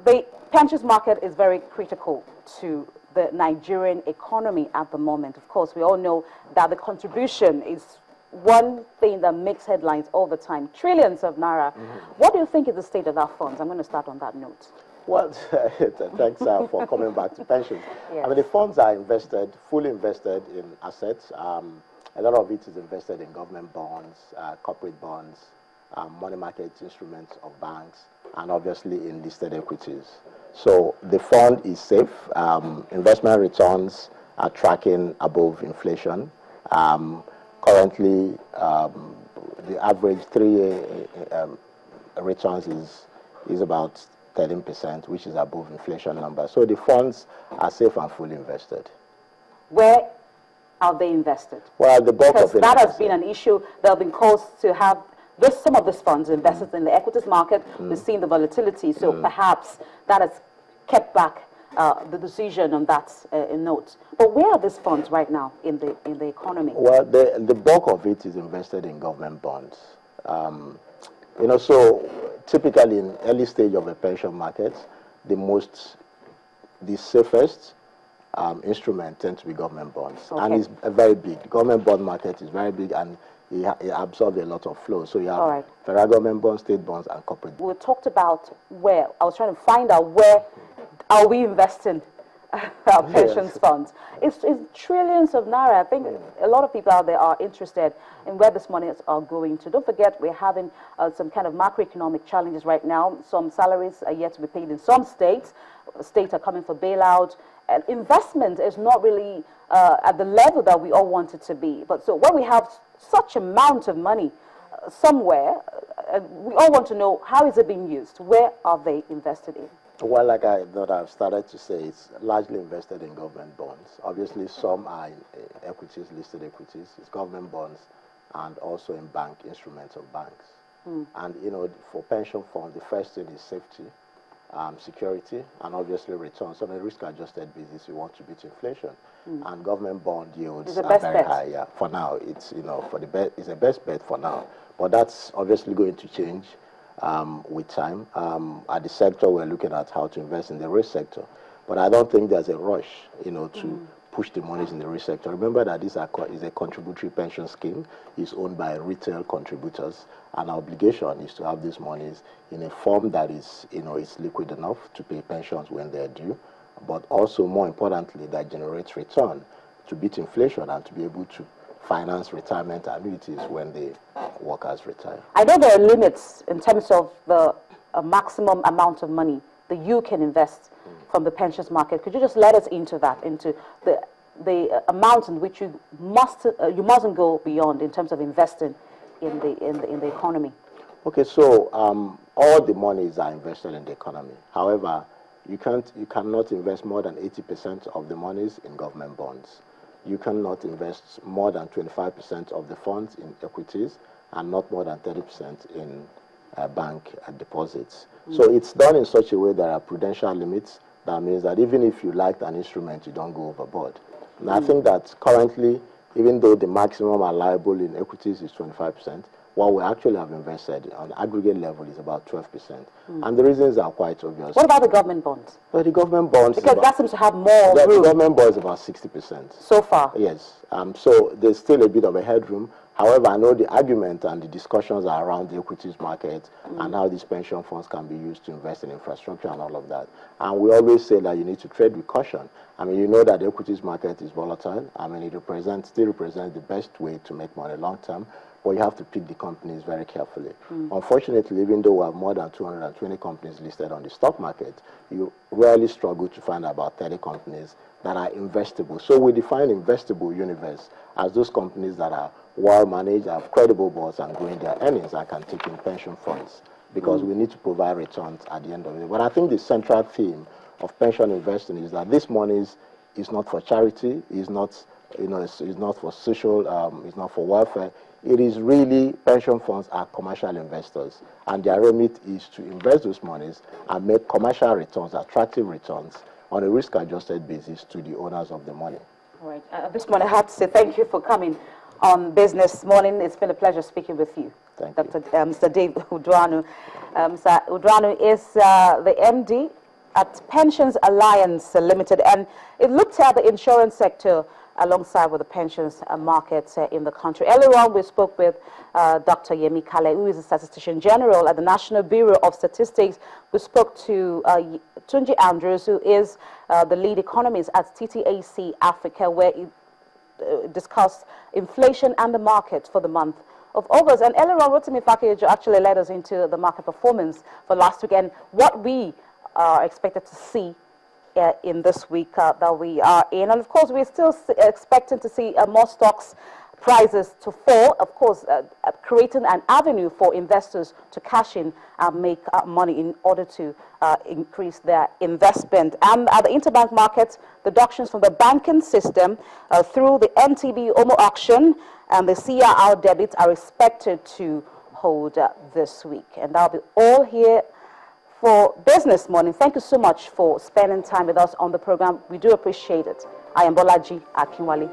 the pensions market is very critical to the Nigerian economy at the moment. Of course, we all know that the contribution is one thing that makes headlines all the time. Trillions of naira. What do you think is the state of that funds? I'm going to start on that note. Well, thanks for coming back to pensions. Yes. I mean, the funds are invested, fully invested in assets. A lot of it is invested in government bonds, corporate bonds, money market instruments of banks, and obviously in listed equities. So the fund is safe. Investment returns are tracking above inflation. Currently, the average 3-year returns is about 13%, which is above inflation number. So the funds are safe and fully invested. Where are they invested? Well, the bulk because of it. That has been an issue. There have been calls to have some of these funds invested in the equities market. We've seen the volatility, so perhaps that has kept back the decision on that note. But where are these funds right now in the economy? Well, the bulk of it is invested in government bonds. You know, so typically in early stage of a pension market, the safest instrument tends to be government bonds. Okay. And it's very big. The government bond market is very big, and it absorbs a lot of flow. So you have federal government bonds, state bonds, and corporate. We talked about where. I was trying to find out where are we investing our pensions funds. It's trillions of naira. I think a lot of people out there are interested in where this money are going to. Don't forget, we're having some kind of macroeconomic challenges right now. Some salaries are yet to be paid in some states. States are coming for bailout. And investment is not really at the level that we all want it to be. But so when we have such amount of money somewhere, we all want to know, how is it being used? Where are they invested in? Well, like I've started to say, it's largely invested in government bonds. Obviously, some are in equities, listed equities. It's government bonds, and also in bank instruments of banks. And, you know, for pension funds, the first thing is safety, security, and obviously returns. On a risk-adjusted basis, you want to beat inflation. And government bond yields are very high. Yeah, for now, it's, you know, it's the best bet for now. But that's obviously going to change with time. At the sector, we're looking at how to invest in the risk sector. But I don't think there's a rush, you know, to push the monies in the risk sector. Remember that this is a contributory pension scheme. It's owned by retail contributors. And our obligation is to have these monies in a form that is, you know, is liquid enough to pay pensions when they're due, but also, more importantly, that generates return to beat inflation and to be able to finance retirement annuities when the workers retire. I know there are limits in terms of the maximum amount of money that you can invest from the pensions market. Could you just let us into that, into the amount in which you mustn't go beyond in terms of investing in the economy? Okay, so all the monies are invested in the economy. However, you cannot invest more than 80% of the monies in government bonds. You cannot invest more than 25% of the funds in equities, and not more than 30% in bank deposits. So it's done in such a way there are prudential limits. That means that even if you liked an instrument, you don't go overboard. And I think that currently, even though the maximum allowable in equities is 25%, what we actually have invested on aggregate level is about 12%. And the reasons are quite obvious. What about the government bonds? Well, the government bonds... Because that seems to have more room. The government bond is about 60%. So far? Yes. So there's still a bit of a headroom. However, I know the argument and the discussions are around the equities market and how these pension funds can be used to invest in infrastructure and all of that. And we always say that you need to trade with caution. I mean, you know that the equities market is volatile. I mean, it still represents the best way to make money long term. But you have to pick the companies very carefully. Unfortunately, even though we have more than 220 companies listed on the stock market, you rarely struggle to find about 30 companies that are investable. So we define investable universe as those companies that are well managed, have credible boards, and growing their earnings and can take in pension funds, because we need to provide returns at the end of the day. But I think the central theme of pension investing is that this money is not for charity, is not, you know, it's not for social, it's not for welfare. It is really, pension funds are commercial investors, and their remit is to invest those monies and make commercial returns, attractive returns, on a risk-adjusted basis to the owners of the money. All right. This morning, I have to say thank you for coming on Business Morning. It's been a pleasure speaking with you. Thank you. Mr. Dave Uduanu. Mr. Uduanu is the MD at Pensions Alliance Limited, and it looked at the insurance sector alongside with the pensions market in the country. Earlier on, we spoke with Dr. Yemi Kale, who is a statistician general at the National Bureau of Statistics. We spoke to Tunji Andrews, who is the lead economist at TTAC Africa, where he discussed inflation and the market for the month of August. And earlier on, Rotimi Fakejo actually led us into the market performance for last week and what we are expected to see in this week that we are in. And of course, we're still expecting to see more stocks prices to fall, of course, creating an avenue for investors to cash in and make money in order to increase their investment. And at the interbank market, deductions from the banking system through the NTB OMO auction and the CRR debit are expected to hold this week. And that'll be all here for Business Morning. Thank you so much for spending time with us on the program. We do appreciate it. I am Bolaji Akinwale.